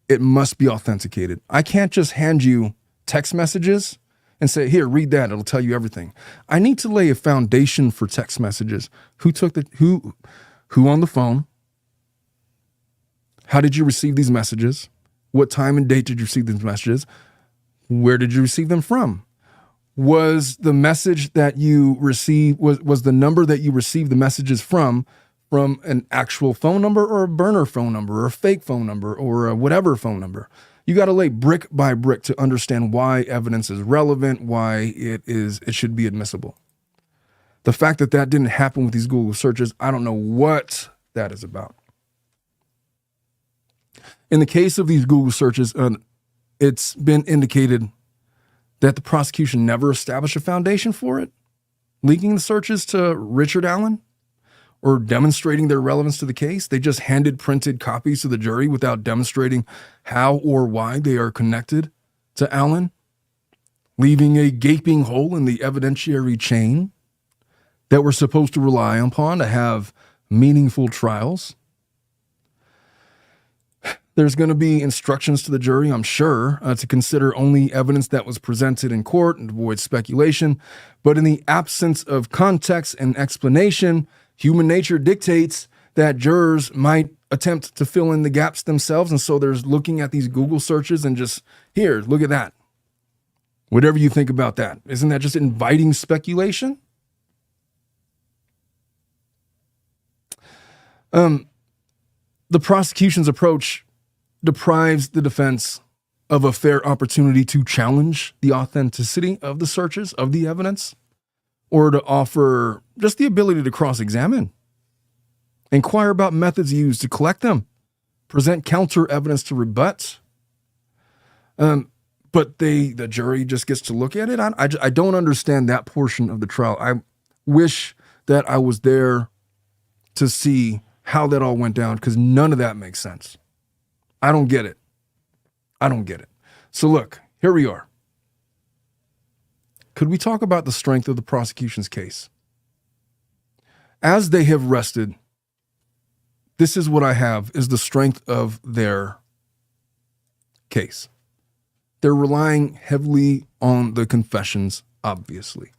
Speaker 1: It must be authenticated. I can't just hand you text messages and say, here, read that. It'll tell you everything. I need to lay a foundation for text messages. Who on the phone? How did you receive these messages? What time and date did you receive these messages? Where did you receive them from? Was the message that you received, was the number that you received the messages from an actual phone number or a burner phone number or a fake phone number or a whatever phone number? You got to lay brick by brick to understand why evidence is relevant, why it should be admissible. The fact that didn't happen with these Google searches, I don't know what that is about. In the case of these Google searches, it's been indicated that the prosecution never established a foundation for it, linking the searches to Richard Allen or demonstrating their relevance to the case. They just handed printed copies to the jury without demonstrating how or why they are connected to Allen, leaving a gaping hole in the evidentiary chain that we're supposed to rely upon to have meaningful trials. There's going to be instructions to the jury, I'm sure, to consider only evidence that was presented in court and avoid speculation. But in the absence of context and explanation, human nature dictates that jurors might attempt to fill in the gaps themselves. And so there's looking at these Google searches and just, here, look at that. Whatever you think about that, isn't that just inviting speculation? The prosecution's approach deprives the defense of a fair opportunity to challenge the authenticity of the searches, of the evidence, or to offer just the ability to cross-examine, inquire about methods used to collect them, present counter evidence to rebut. But the jury just gets to look at it. I don't understand that portion of the trial. I wish that I was there to see how that all went down, because none of that makes sense. I don't get it. So look, here we are. Could we talk about the strength of the prosecution's case? As they have rested, this is what I have, is the strength of their case. They're relying heavily on the confessions, obviously.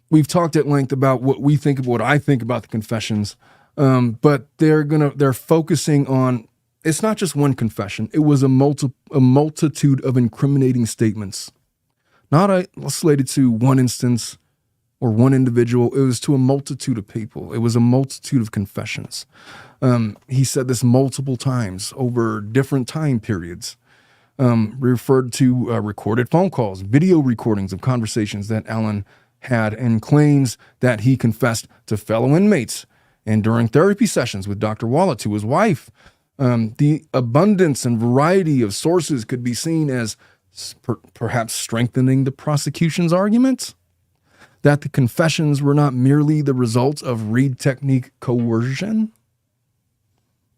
Speaker 1: We've talked at length about what I think about the confessions, but they're focusing on, it's not just one confession. It was a multitude of incriminating statements, not isolated to one instance or one individual. It was to a multitude of people. It was a multitude of confessions. He said this multiple times over different time periods. Referred to recorded phone calls, video recordings of conversations that Allen had, and claims that he confessed to fellow inmates and during therapy sessions with Dr. Walla to his wife. The abundance and variety of sources could be seen as perhaps strengthening the prosecution's arguments that the confessions were not merely the result of read technique coercion.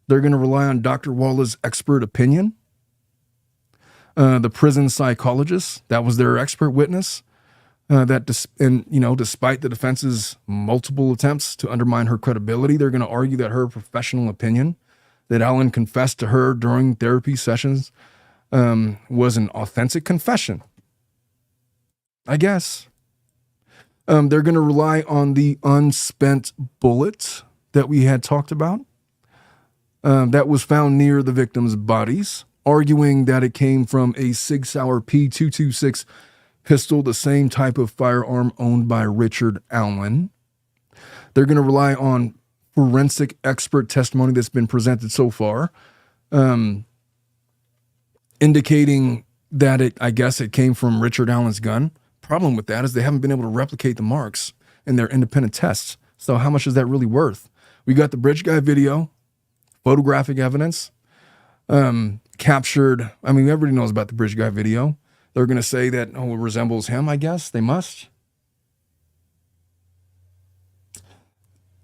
Speaker 1: They're going to rely on Dr. Walla's expert opinion. The prison psychologist, that was their expert witness, despite the defense's multiple attempts to undermine her credibility, they're going to argue that her professional opinion that Allen confessed to her during therapy sessions was an authentic confession, I guess. They're going to rely on the unspent bullet that we had talked about that was found near the victims' bodies, arguing that it came from a Sig Sauer P226 pistol, the same type of firearm owned by Richard Allen. They're going to rely on forensic expert testimony that's been presented so far, indicating that it came from Richard Allen's gun. Problem with that is they haven't been able to replicate the marks in their independent tests. So how much is that really worth? We got the Bridge Guy video, photographic evidence, captured. I mean, everybody knows about the Bridge Guy video. They're going to say that, it resembles him, I guess. They must.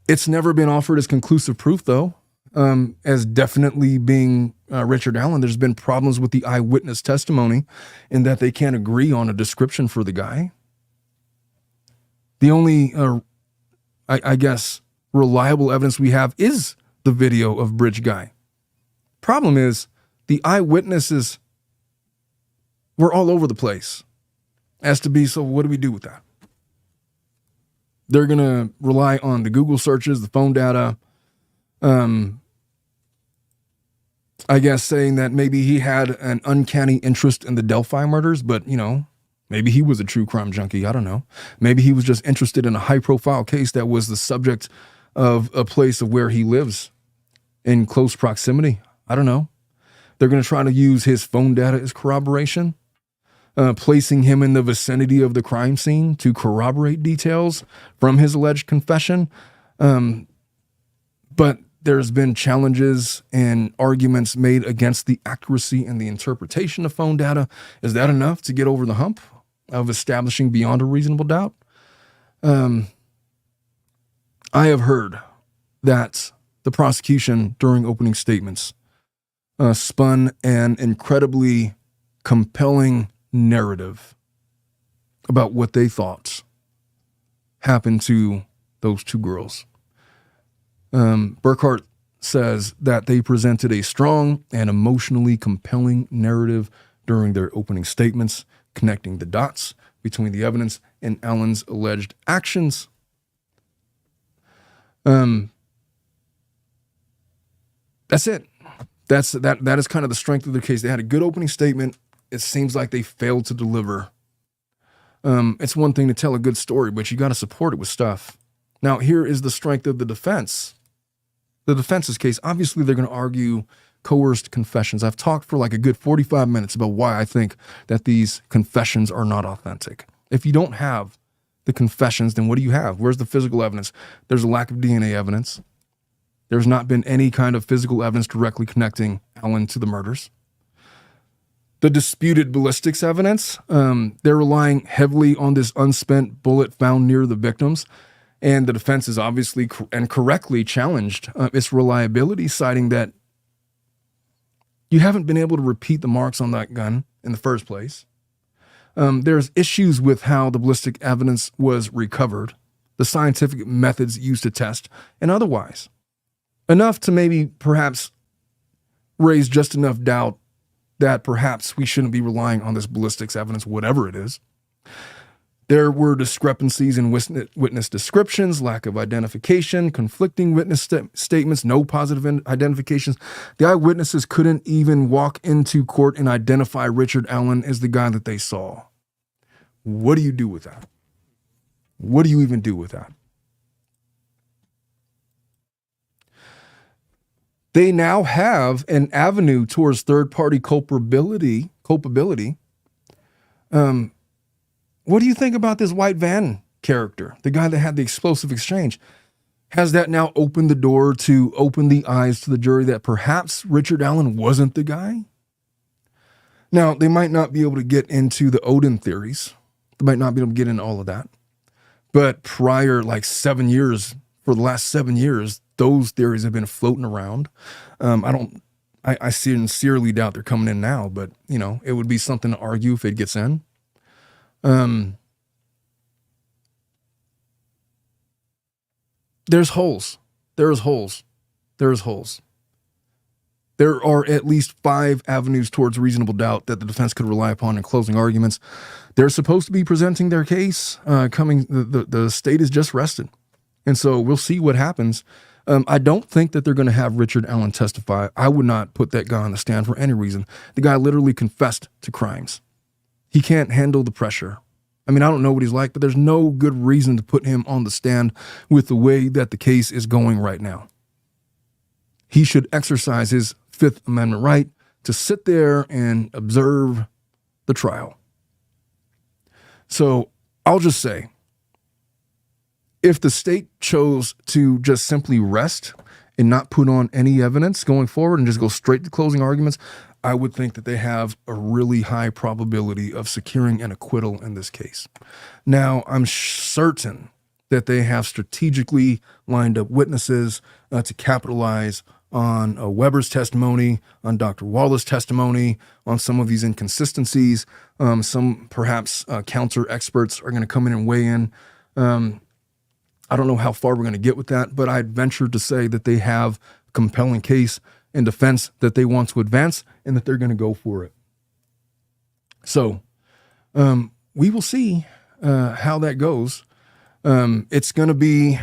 Speaker 1: It's never been offered as conclusive proof, though, as definitely being Richard Allen. There's been problems with the eyewitness testimony in that they can't agree on a description for the guy. The only, reliable evidence we have is the video of Bridge Guy. Problem is, the eyewitnesses were all over the place as to be, so what do we do with that? They're going to rely on the Google searches, the phone data, saying that maybe he had an uncanny interest in the Delphi murders, but, maybe he was a true crime junkie. I don't know. Maybe he was just interested in a high-profile case that was the subject of a place of where he lives in close proximity. I don't know. They're going to try to use his phone data as corroboration, placing him in the vicinity of the crime scene to corroborate details from his alleged confession. But there's been challenges and arguments made against the accuracy and the interpretation of phone data. Is that enough to get over the hump of establishing beyond a reasonable doubt? I have heard that the prosecution during opening statements spun an incredibly compelling narrative about what they thought happened to those two girls. Burkhart says that they presented a strong and emotionally compelling narrative during their opening statements, connecting the dots between the evidence and Allen's alleged actions. that's it. That is kind of the strength of the case. They had a good opening statement. It seems like they failed to deliver. It's one thing to tell a good story, but you got to support it with stuff. Now, here is the strength of the defense. The defense's case, obviously they're going to argue coerced confessions. I've talked for like a good 45 minutes about why I think that these confessions are not authentic. If you don't have the confessions, then what do you have? Where's the physical evidence? There's a lack of DNA evidence. There's not been any kind of physical evidence directly connecting Allen to the murders. The disputed ballistics evidence, they're relying heavily on this unspent bullet found near the victims. And the defense has obviously and correctly challenged its reliability, citing that you haven't been able to repeat the marks on that gun in the first place. There's issues with how the ballistic evidence was recovered, the scientific methods used to test, and otherwise. Enough to maybe perhaps raise just enough doubt that perhaps we shouldn't be relying on this ballistics evidence, whatever it is. There were discrepancies in witness descriptions, lack of identification, conflicting witness statements, no positive identifications. The eyewitnesses couldn't even walk into court and identify Richard Allen as the guy that they saw. What do you do with that? What do you even do with that? They now have an avenue towards third-party culpability. What do you think about this white van character, the guy that had the explosive exchange? Has that now opened the door to open the eyes to the jury that perhaps Richard Allen wasn't the guy? Now, they might not be able to get into the Odin theories. They might not be able to get into all of that. But prior, like 7 years, for the last 7 years, those theories have been floating around. I sincerely doubt they're coming in now, but, you know, it would be something to argue if it gets in. There's holes. There's holes. There's holes. There are at least 5 avenues towards reasonable doubt that the defense could rely upon in closing arguments. They're supposed to be presenting their case. The state is just rested. And so we'll see what happens. I don't think that they're going to have Richard Allen testify. I would not put that guy on the stand for any reason. The guy literally confessed to crimes. He can't handle the pressure. I mean, I don't know what he's like, but there's no good reason to put him on the stand with the way that the case is going right now. He should exercise his Fifth Amendment right to sit there and observe the trial. So I'll just say, if the state chose to just simply rest and not put on any evidence going forward and just go straight to closing arguments, I would think that they have a really high probability of securing an acquittal in this case. Now, I'm certain that they have strategically lined up witnesses to capitalize on Weber's testimony, on Dr. Walla's testimony, on some of these inconsistencies. Some perhaps counter experts are going to come in and weigh in. I don't know how far we're going to get with that, but I'd venture to say that they have a compelling case in defense that they want to advance and that they're going to go for it. So we will see how that goes. It's going to be,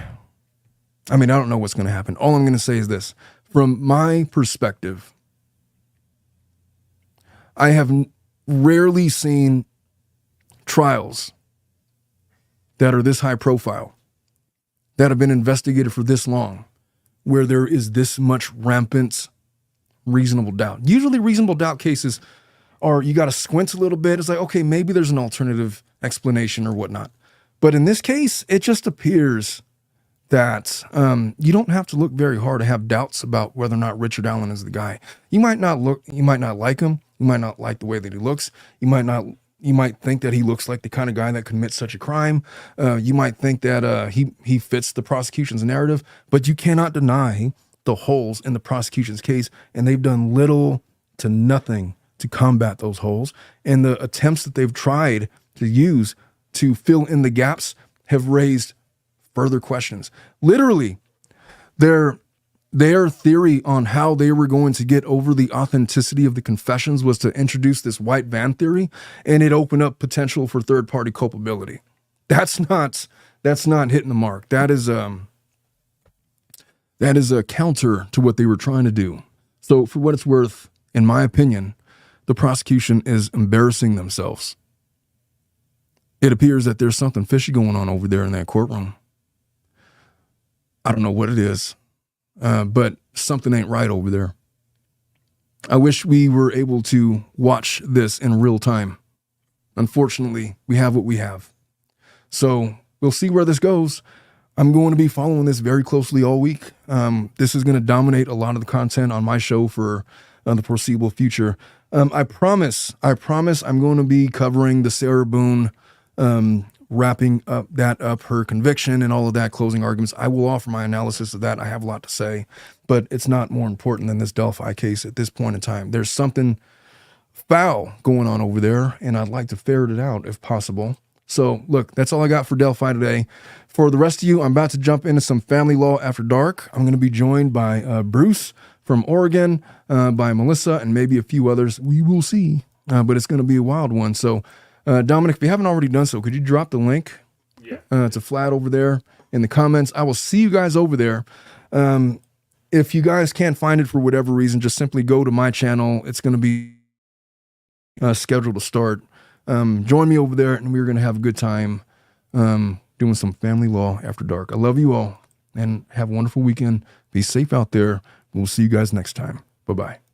Speaker 1: I don't know what's going to happen. All I'm going to say is this. From my perspective, I have rarely seen trials that are this high profile, that have been investigated for this long, where there is this much rampant reasonable doubt. Usually reasonable doubt cases are, you got to squint a little bit. It's like, okay, maybe there's an alternative explanation or whatnot. But in this case, it just appears that you don't have to look very hard to have doubts about whether or not Richard Allen is the guy. You might not like him. You might not like the way that he looks. You might think that he looks like the kind of guy that commits such a crime. You might think that he fits the prosecution's narrative, but you cannot deny the holes in the prosecution's case, and they've done little to nothing to combat those holes. And the attempts that they've tried to use to fill in the gaps have raised further questions. Literally, their theory on how they were going to get over the authenticity of the confessions was to introduce this white van theory, and it opened up potential for third-party culpability. That's not hitting the mark. That is a counter to what they were trying to do. So for what it's worth, in my opinion, the prosecution is embarrassing themselves. It appears that there's something fishy going on over there in that courtroom. I don't know what it is, but something ain't right over there. I wish we were able to watch this in real time. Unfortunately, we have what we have. So we'll see where this goes. I'm going to be following this very closely all week. This is going to dominate a lot of the content on my show for the foreseeable future. I promise I'm going to be covering the Sarah Boone, wrapping up her conviction and all of that, closing arguments. I will offer my analysis of that. I have a lot to say, but it's not more important than this Delphi case at this point in time. There's something foul going on over there, and I'd like to ferret it out if possible. So look, that's all I got for Delphi today. For the rest of you, I'm about to jump into some family law after dark. I'm going to be joined by Bruce from Oregon, by Melissa, and maybe a few others. We will see, but it's going to be a wild one. So Dominic, if you haven't already done so, could you drop the link to Flat over there in the comments? I will see you guys over there. If you guys can't find it for whatever reason, just simply go to my channel. It's going to be scheduled to start. Join me over there, and we're going to have a good time doing some family law after dark. I love you all, and have a wonderful weekend. Be safe out there. We'll see you guys next time. Bye-bye.